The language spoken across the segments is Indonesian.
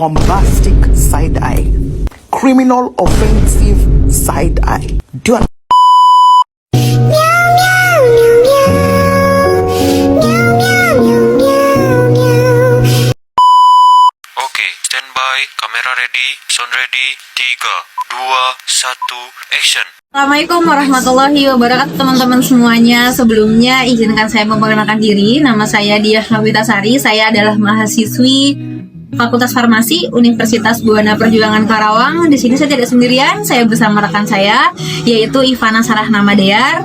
bombastic side eye, criminal offensive side eye. Do you Oke, standby, kamera ready, sound ready, 3, 2, 1, action. Assalamualaikum warahmatullahi wabarakatuh teman-teman semuanya. Sebelumnya izinkan saya memperkenalkan diri. Nama saya Diah Novitasari. Saya adalah mahasiswi Fakultas Farmasi Universitas Buana Perjuangan Karawang. Di sini saya tidak sendirian, saya bersama rekan saya yaitu Ivana Sarahna Madear.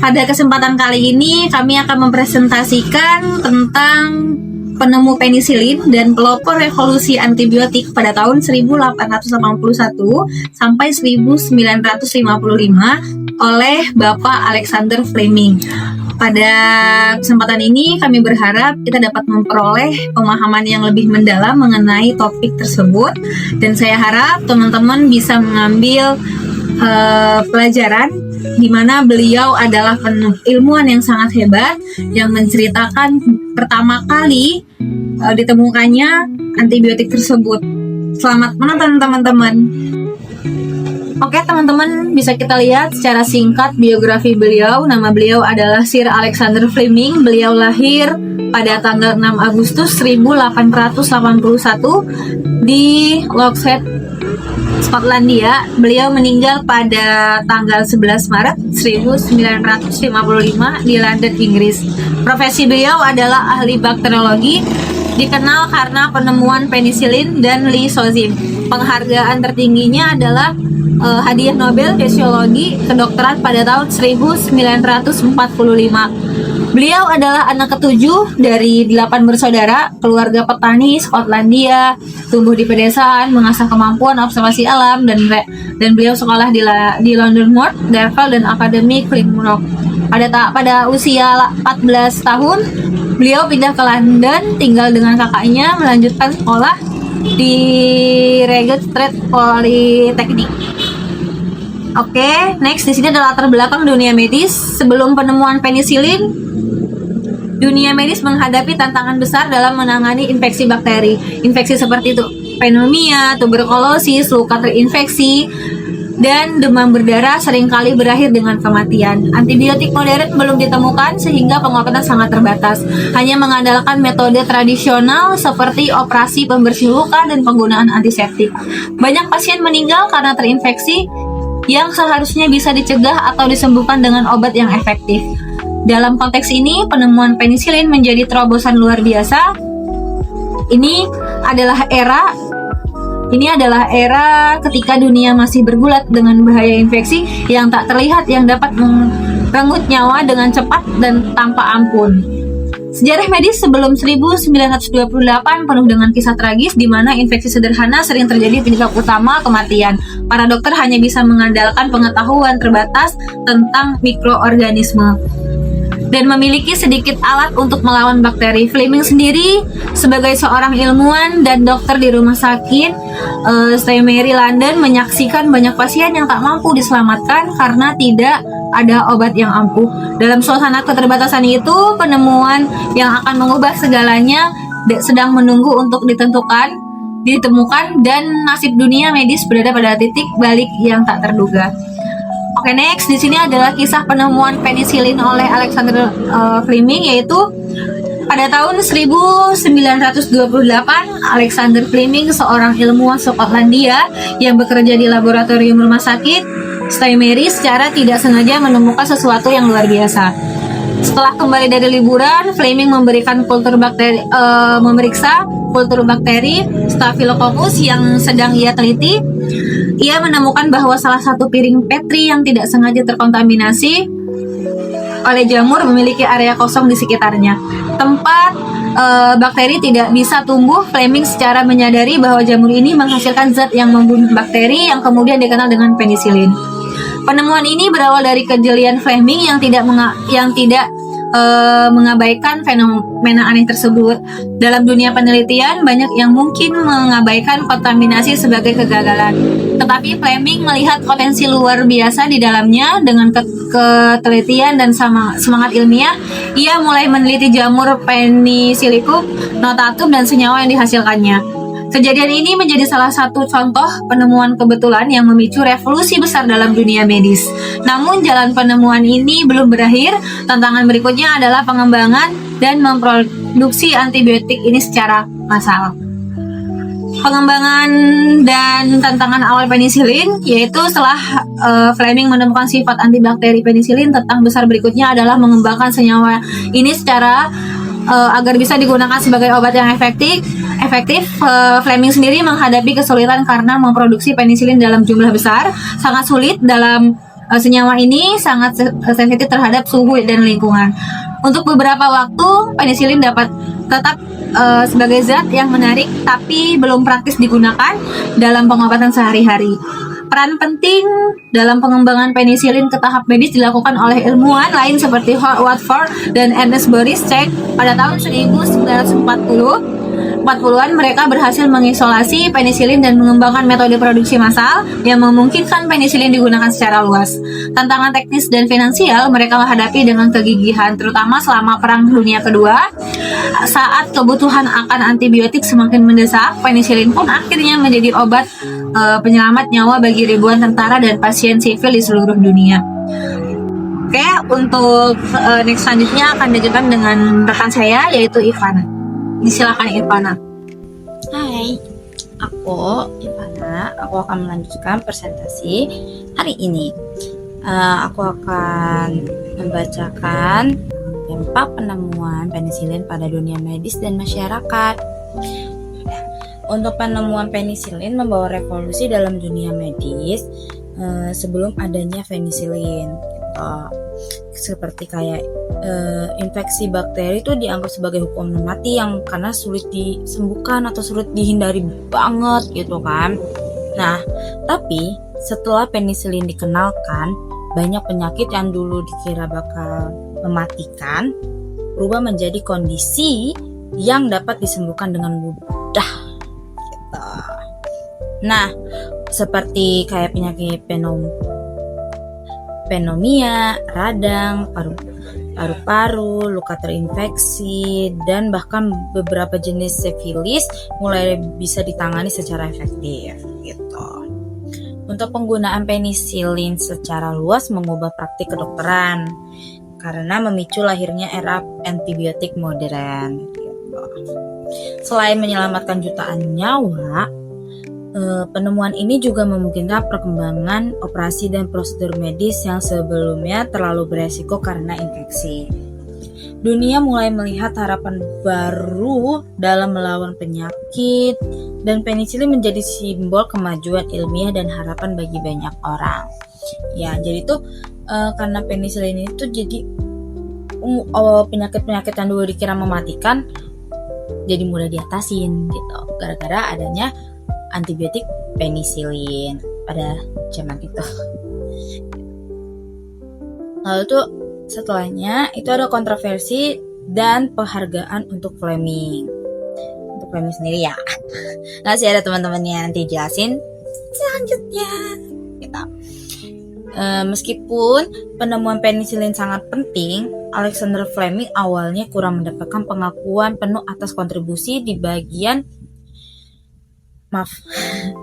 Pada kesempatan kali ini kami akan mempresentasikan tentang penemu penisilin dan pelopor revolusi antibiotik pada tahun 1881 sampai 1955 oleh Bapak Alexander Fleming. Pada kesempatan ini kami berharap kita dapat memperoleh pemahaman yang lebih mendalam mengenai topik tersebut, dan saya harap teman-teman bisa mengambil pelajaran di mana beliau adalah ilmuwan yang sangat hebat yang menceritakan pertama kali ditemukannya antibiotik tersebut. Selamat menonton teman-teman. Oke teman-teman, bisa kita lihat secara singkat biografi beliau. Nama beliau adalah Sir Alexander Fleming. Beliau lahir pada tanggal 6 Agustus 1881 di Loxhead, Skotlandia. Beliau meninggal pada tanggal 11 Maret 1955 di London, Inggris. Profesi beliau adalah ahli bakteriologi, dikenal karena penemuan penisilin dan lisozim. Penghargaan tertingginya adalah hadiah Nobel Fisiologi Kedokteran pada tahun 1945. Beliau adalah anak ketujuh dari 8 bersaudara, keluarga petani Skotlandia, tumbuh di pedesaan, mengasah kemampuan observasi alam, dan beliau sekolah di London Moor, Darvel, dan Akademi Clinmore. Pada usia 14 tahun, beliau pindah ke London, tinggal dengan kakaknya, melanjutkan sekolah di Regent Street Polytechnic. Oke, next di sini adalah latar belakang dunia medis. Sebelum penemuan penisilin, dunia medis menghadapi tantangan besar dalam menangani infeksi bakteri. Infeksi seperti itu pneumonia, tuberkulosis, luka terinfeksi, dan demam berdarah seringkali berakhir dengan kematian. Antibiotik modern belum ditemukan sehingga pengobatan sangat terbatas. Hanya mengandalkan metode tradisional seperti operasi pembersih luka dan penggunaan antiseptik. Banyak pasien meninggal karena terinfeksi yang seharusnya bisa dicegah atau disembuhkan dengan obat yang efektif. Dalam konteks ini, penemuan penisilin menjadi terobosan luar biasa. Ini adalah era ketika dunia masih bergulat dengan bahaya infeksi yang tak terlihat yang dapat merenggut nyawa dengan cepat dan tanpa ampun. Sejarah medis sebelum 1928 penuh dengan kisah tragis di mana infeksi sederhana sering terjadi penyebab utama kematian. Para dokter hanya bisa mengandalkan pengetahuan terbatas tentang mikroorganisme dan memiliki sedikit alat untuk melawan bakteri. Fleming sendiri sebagai seorang ilmuwan dan dokter di rumah sakit St. Mary London menyaksikan banyak pasien yang tak mampu diselamatkan karena tidak ada obat yang ampuh. Dalam suasana keterbatasan itu, penemuan yang akan mengubah segalanya sedang menunggu untuk ditemukan, dan nasib dunia medis berada pada titik balik yang tak terduga. Oke, next di sini adalah kisah penemuan penisilin oleh Alexander Fleming, yaitu pada tahun 1928 Alexander Fleming, seorang ilmuwan Skotlandia yang bekerja di laboratorium rumah sakit St. Mary, secara tidak sengaja menemukan sesuatu yang luar biasa. Setelah kembali dari liburan, Fleming memeriksa kultur bakteri Staphylococcus yang sedang ia teliti. Ia menemukan bahwa salah satu piring Petri yang tidak sengaja terkontaminasi oleh jamur memiliki area kosong di sekitarnya. Tempat bakteri tidak bisa tumbuh. Fleming secara menyadari bahwa jamur ini menghasilkan zat yang membunuh bakteri yang kemudian dikenal dengan penisilin. Penemuan ini berawal dari kejelian Fleming yang tidak mengabaikan fenomena aneh tersebut. Dalam dunia penelitian, banyak yang mungkin mengabaikan kontaminasi sebagai kegagalan. Tetapi Fleming melihat potensi luar biasa di dalamnya. Dengan ketelitian dan semangat ilmiah, ia mulai meneliti jamur Penicillium notatum dan senyawa yang dihasilkannya. Kejadian ini menjadi salah satu contoh penemuan kebetulan yang memicu revolusi besar dalam dunia medis. Namun jalan penemuan ini belum berakhir. Tantangan berikutnya adalah pengembangan dan memproduksi antibiotik ini secara massal. Pengembangan dan tantangan awal penisilin, yaitu setelah Fleming menemukan sifat antibakteri penisilin, tantangan besar berikutnya adalah mengembangkan senyawa ini secara agar bisa digunakan sebagai obat yang efektif. Fleming sendiri menghadapi kesulitan karena memproduksi penisilin dalam jumlah besar, sangat sulit dalam senyawa ini sangat sensitif terhadap suhu dan lingkungan. Untuk beberapa waktu, penisilin dapat tetap sebagai zat yang menarik tapi belum praktis digunakan dalam pengobatan sehari-hari. Peran penting dalam pengembangan penisilin ke tahap medis dilakukan oleh ilmuwan lain seperti Watford dan Ernest Boris Cech pada tahun 1940-an. Mereka berhasil mengisolasi penisilin dan mengembangkan metode produksi massal yang memungkinkan penisilin digunakan secara luas. Tantangan teknis dan finansial mereka menghadapi dengan kegigihan, terutama selama Perang Dunia Kedua. Saat kebutuhan akan antibiotik semakin mendesak, penisilin pun akhirnya menjadi obat penyelamat nyawa bagi ribuan tentara dan pasien sivil di seluruh dunia. Oke, untuk next selanjutnya akan dilanjutkan dengan rekan saya, yaitu Ivana. Silakan Ivana. Hai, aku Ivana. Aku akan melanjutkan presentasi hari ini. Aku akan membacakan dampak penemuan penisilin pada dunia medis dan masyarakat. Untuk penemuan penisilin membawa revolusi dalam dunia medis sebelum adanya penisilin. Seperti kayak infeksi bakteri itu dianggap sebagai hukuman mati yang karena sulit disembuhkan atau sulit dihindari banget gitu kan. Nah, tapi setelah penisilin dikenalkan, banyak penyakit yang dulu dikira bakal mematikan berubah menjadi kondisi yang dapat disembuhkan dengan mudah gitu. Nah, seperti kayak penyakit pneumonia, radang, paru-paru, luka terinfeksi, dan bahkan beberapa jenis sifilis mulai bisa ditangani secara efektif gitu. Untuk penggunaan penisilin secara luas mengubah praktik kedokteran karena memicu lahirnya era antibiotik modern gitu. Selain menyelamatkan jutaan nyawa, penemuan ini juga memungkinkan perkembangan operasi dan prosedur medis yang sebelumnya terlalu beresiko karena infeksi. Dunia mulai melihat harapan baru dalam melawan penyakit, dan penisilin menjadi simbol kemajuan ilmiah dan harapan bagi banyak orang. Ya, jadi tuh karena penisilin itu jadi penyakit-penyakit yang dulu dikira mematikan jadi mudah diatasin gitu, gara-gara adanya antibiotik penisilin pada zaman itu. Lalu tuh setelahnya itu ada kontroversi dan penghargaan untuk Fleming. Untuk Fleming sendiri ya. Masih ada teman-temannya nanti jelasin selanjutnya. Gitu. Meskipun penemuan penisilin sangat penting, Alexander Fleming awalnya kurang mendapatkan pengakuan penuh atas kontribusi di bagian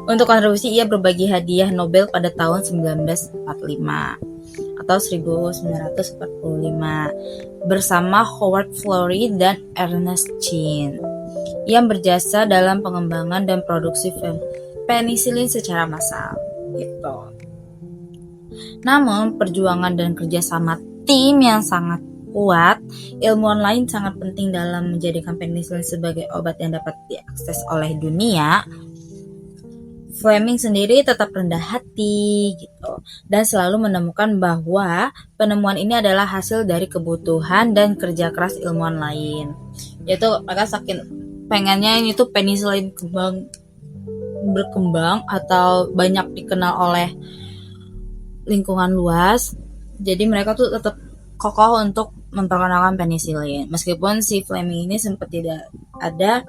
untuk kontribusi ia berbagi hadiah Nobel pada tahun 1945 atau 1945 bersama Howard Florey dan Ernest Chin yang berjasa dalam pengembangan dan produksi penisilin secara massal gitu. Namun perjuangan dan kerjasama tim yang sangat kuat, ilmuwan lain sangat penting dalam menjadikan penisilin sebagai obat yang dapat diakses oleh dunia. Fleming sendiri tetap rendah hati gitu dan selalu menemukan bahwa penemuan ini adalah hasil dari kebutuhan dan kerja keras ilmuwan lain. Yaitu mereka saking pengennya ini tuh penisilin berkembang atau banyak dikenal oleh lingkungan luas. Jadi mereka tuh tetap kokoh untuk memperkenalkan penisilin. Meskipun si Fleming ini sempat tidak ada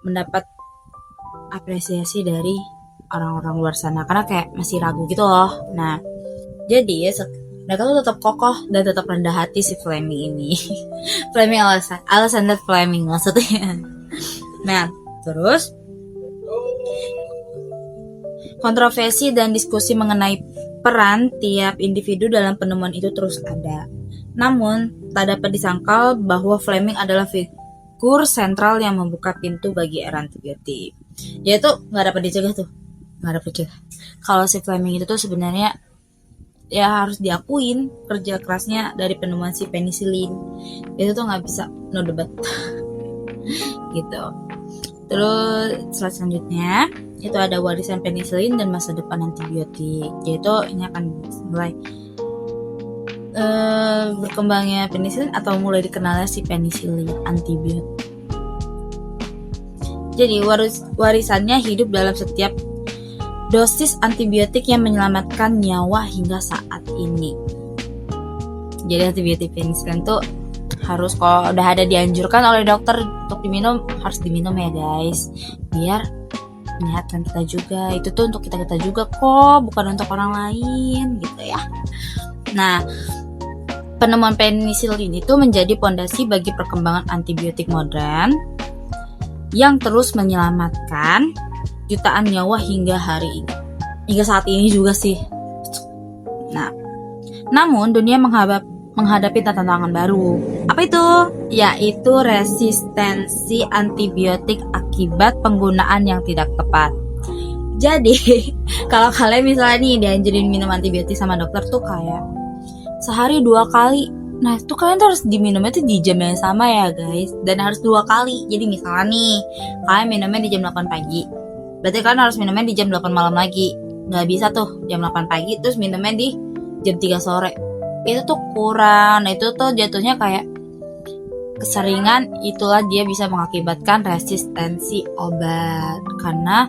mendapat apresiasi dari orang-orang luar sana karena kayak masih ragu gitu loh. Nah, jadi mereka tuh tetap kokoh dan tetap rendah hati si Fleming ini. Alexander Fleming maksudnya. Nah, terus Kontroversi dan diskusi mengenai peran tiap individu dalam penemuan itu terus ada. Namun, tak dapat disangkal bahwa Fleming adalah figur sentral yang membuka pintu bagi era antibiotik. Dia tuh nggak dapat dicegah tuh, nggak dapat dicegah. Kalau si Fleming itu tuh sebenarnya ya harus diakuin kerja kerasnya dari penemuan si penisilin. Itu tuh nggak bisa no debat gitu. Terus slide selanjutnya itu ada warisan penisilin dan masa depan antibiotik. Yaitu ini akan mulai berkembangnya penisilin atau mulai dikenalnya si penisilin antibiotik. Jadi warisannya hidup dalam setiap dosis antibiotik yang menyelamatkan nyawa hingga saat ini. Jadi antibiotik penisilin tuh harus, kalau udah ada dianjurkan oleh dokter untuk diminum, harus diminum ya guys, biar menyehatkan kita juga. Itu tuh untuk kita juga kok, bukan untuk orang lain gitu ya. Nah, penemuan penisilin itu menjadi pondasi bagi perkembangan antibiotik modern yang terus menyelamatkan jutaan nyawa hingga hari ini, hingga saat ini juga sih. Nah, namun dunia menghadapi tantangan baru. Apa itu? Yaitu resistensi antibiotik akibat penggunaan yang tidak tepat. Jadi, kalau kalian misalnya nih dianjurin minum antibiotik sama dokter tuh kayak sehari 2 kali. Nah, itu kalian tuh harus diminumnya tuh di jam yang sama ya guys. Dan harus 2 kali. Jadi misalnya nih, kalian minumnya di jam 8 pagi. Berarti kalian harus minumnya di jam 8 malam lagi. Gak bisa tuh jam 8 pagi terus minumnya di jam 3 sore. Itu tuh kurang. Nah, itu tuh jatuhnya kayak keseringan, itulah dia bisa mengakibatkan resistensi obat. Karena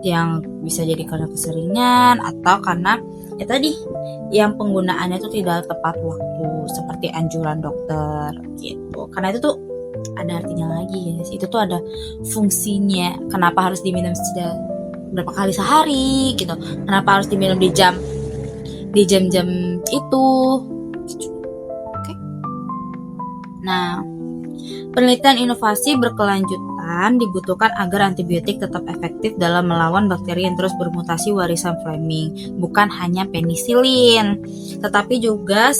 yang bisa jadi karena keseringan atau karena ya tadi yang penggunaannya tuh tidak tepat waktu seperti anjuran dokter gitu. Karena itu tuh ada artinya lagi guys. Itu tuh ada fungsinya. Kenapa harus diminum sudah berapa kali sehari gitu. Kenapa harus diminum di jam-jam itu. Oke. Nah, penelitian inovasi berkelanjutan dibutuhkan agar antibiotik tetap efektif dalam melawan bakteri yang terus bermutasi warisan Fleming. Bukan hanya penisilin, tetapi juga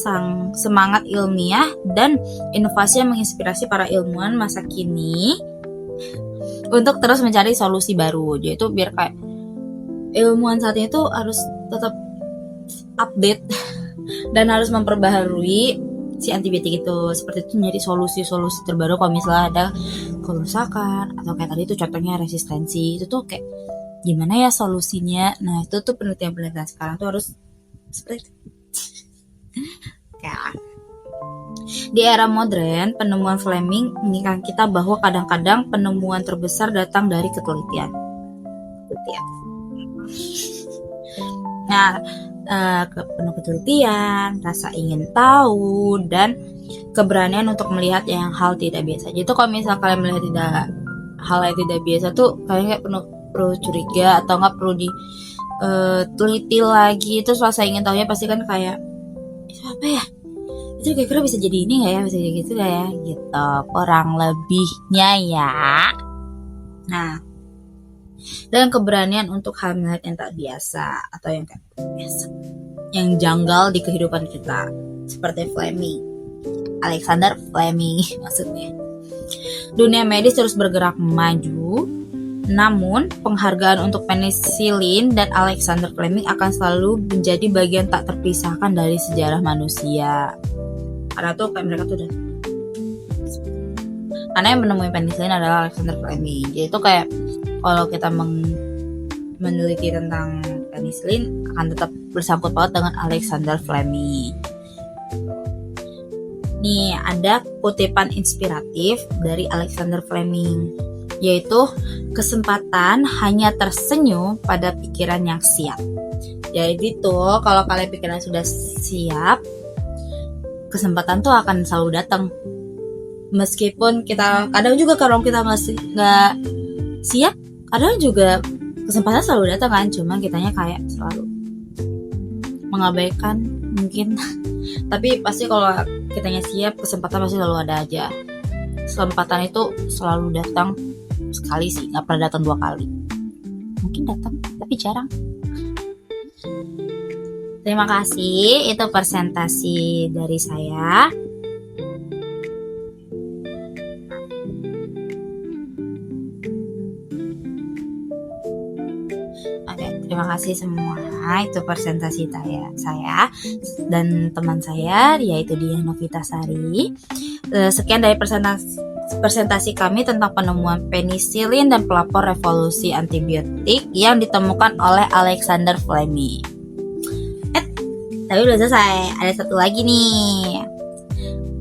semangat ilmiah dan inovasi yang menginspirasi para ilmuwan masa kini untuk terus mencari solusi baru. Yaitu biar kayak ilmuwan saat ini tuh harus tetap update dan harus memperbaharui si antibiotik itu, seperti itu nyari solusi-solusi terbaru kalau misalnya ada kerusakan atau kayak tadi itu contohnya resistensi. Itu tuh kayak gimana ya solusinya. Nah, itu tuh penelitian sekarang tuh harus seperti itu. Kayak di era modern, penemuan Fleming mengingatkan kita bahwa kadang-kadang penemuan terbesar datang dari ketelitian. Nah, penuh ketelitian, rasa ingin tahu, dan keberanian untuk melihat yang hal tidak biasa. Jadi kalau misalnya kalian melihat hal yang tidak biasa tuh kalian kayak perlu curiga atau nggak perlu diteliti lagi. Terus rasa ingin tahunya pasti kan kayak itu apa ya? Itu kira-kira bisa jadi ini nggak ya? Bisa jadi gitu nggak ya? Gitu kurang lebihnya ya. Nah, dan keberanian untuk hal melihat yang tak biasa atau yang tak biasa, yang janggal di kehidupan kita, seperti Alexander Fleming maksudnya. Dunia medis terus bergerak maju, namun penghargaan untuk penisilin dan Alexander Fleming akan selalu menjadi bagian tak terpisahkan dari sejarah manusia. Karena tuh kayak mereka tuh udah, karena yang menemui penisilin adalah Alexander Fleming. Jadi itu kayak kalau kita meneliti tentang penisilin akan tetap bersangkut paut dengan Alexander Fleming. Nih ada kutipan inspiratif dari Alexander Fleming, yaitu kesempatan hanya tersenyum pada pikiran yang siap. Jadi tuh kalau kalian pikiran sudah siap, kesempatan tuh akan selalu datang. Meskipun kita kadang juga kalau kita masih nggak siap, kadang juga kesempatan selalu datang kan, cuma kitanya kayak selalu mengabaikan mungkin. Tapi pasti kalau kitanya siap, kesempatan pasti selalu ada aja. Kesempatan itu selalu datang sekali sih, nggak pernah datang 2 kali. mungkin datang tapi jarang. Terima kasih, itu presentasi dari saya. Oke, terima kasih semua. Itu presentasi saya dan teman saya, yaitu Diah Novitasari. Sekian dari presentasi kami tentang penemuan penisilin dan pelopor revolusi antibiotik yang ditemukan oleh Alexander Fleming. Tapi udah selesai, ada satu lagi nih.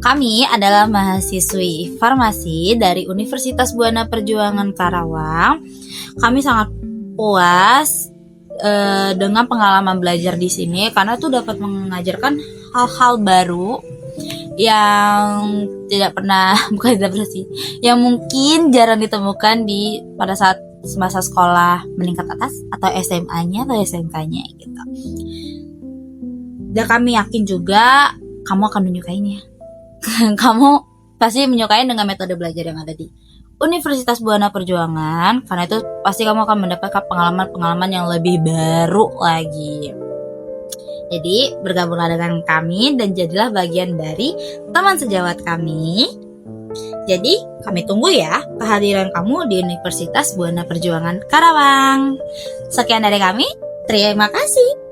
Kami adalah mahasiswi farmasi dari Universitas Buana Perjuangan Karawang. Kami sangat puas dengan pengalaman belajar di sini karena itu dapat mengajarkan hal-hal baru yang yang mungkin jarang ditemukan pada saat masa sekolah meningkat atas atau SMA-nya atau SMK-nya gitu. Dan kami yakin juga kamu akan menyukainya. Kamu pasti menyukai dengan metode belajar yang ada di Universitas Buana Perjuangan, karena itu pasti kamu akan mendapatkan pengalaman-pengalaman yang lebih baru lagi. Jadi bergabunglah dengan kami dan jadilah bagian dari teman sejawat kami. Jadi kami tunggu ya kehadiran kamu di Universitas Buana Perjuangan Karawang. Sekian dari kami, terima kasih.